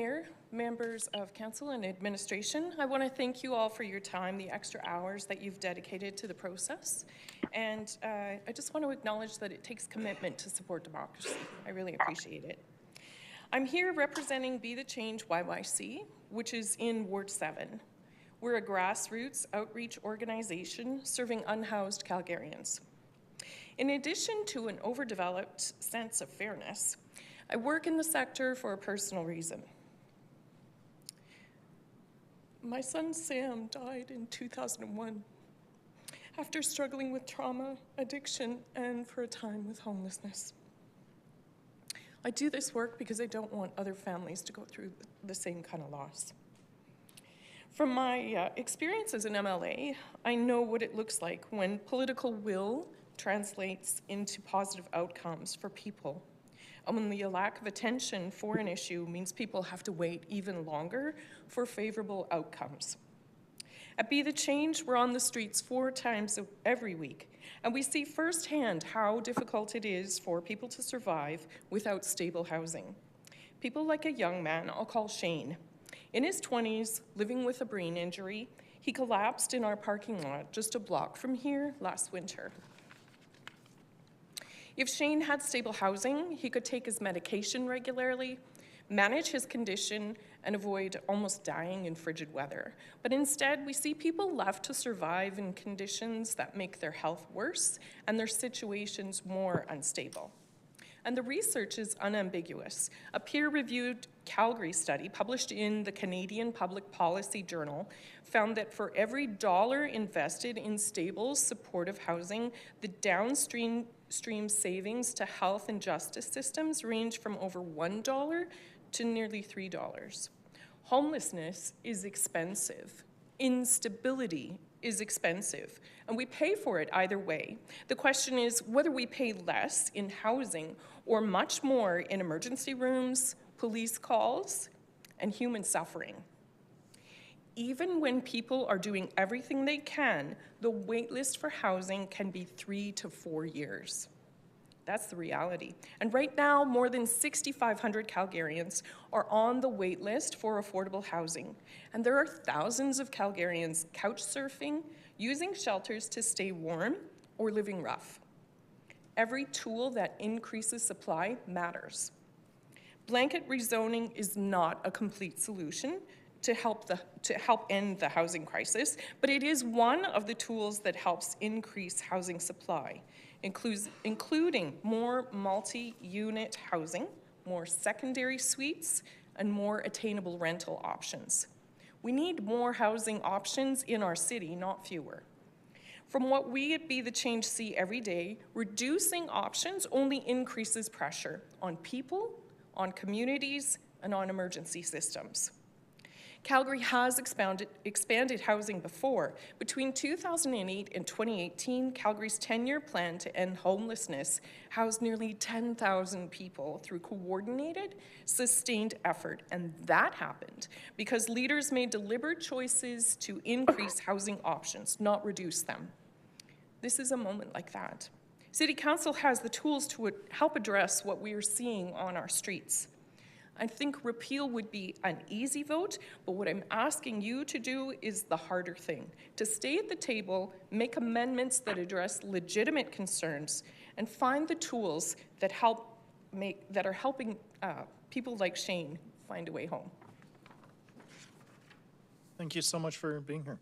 Mayor, members of council and administration, I want to thank you all for your time, the extra hours that you've dedicated to the process. And I just want to acknowledge that it takes commitment to support democracy. I really appreciate it. I'm here representing BeTheChangeYYC, which is in Ward 7. We're a grassroots outreach organization serving unhoused Calgarians. In addition to an overdeveloped sense of fairness, I work in the sector for a personal reason. My son Sam died in 2001 after struggling with trauma, addiction, and for a time with homelessness. I do this work because I don't want other families to go through the same kind of loss. From my experience as an MLA, I know what it looks like when political will translates into positive outcomes for people. And when the lack of attention for an issue means people have to wait even longer for favorable outcomes. At Be The Change, we're on the streets 4 times every week, and we see firsthand how difficult it is for people to survive without stable housing. People like a young man I'll call Shane. In his 20s, living with a brain injury, he collapsed in our parking lot just a block from here last winter. If Shane had stable housing, he could take his medication regularly, manage his condition, and avoid almost dying in frigid weather. But instead, we see people left to survive in conditions that make their health worse and their situations more unstable. And the research is unambiguous. A peer-reviewed Calgary study published in the Canadian Public Policy Journal found that for every dollar invested in stable, supportive housing, the downstream savings to health and justice systems range from over $1 to nearly $3. Homelessness is expensive. Instability is expensive, and we pay for it either way. The question is whether we pay less in housing or much more in emergency rooms, police calls, and human suffering. Even when people are doing everything they can, the wait list for housing can be 3 to 4 years. That's the reality. And right now, more than 6,500 Calgarians are on the wait list for affordable housing. And there are thousands of Calgarians couch surfing, using shelters to stay warm, or living rough. Every tool that increases supply matters. Blanket rezoning is not a complete solution to help end the housing crisis, but it is one of the tools that helps increase housing supply, including more multi-unit housing, more secondary suites, and more attainable rental options. We need more housing options in our city, not fewer. From what we at Be The Change see every day, reducing options only increases pressure on people, on communities, and on emergency systems. Calgary has expanded housing before. Between 2008 and 2018, Calgary's 10-year plan to end homelessness housed nearly 10,000 people through coordinated, sustained effort. And that happened because leaders made deliberate choices to increase housing options, not reduce them. This is a moment like that. City Council has the tools to help address what we are seeing on our streets. I think repeal would be an easy vote, but what I'm asking you to do is the harder thing, to stay at the table, make amendments that address legitimate concerns, and find the tools that are helping people like Shane find a way home. Thank you so much for being here.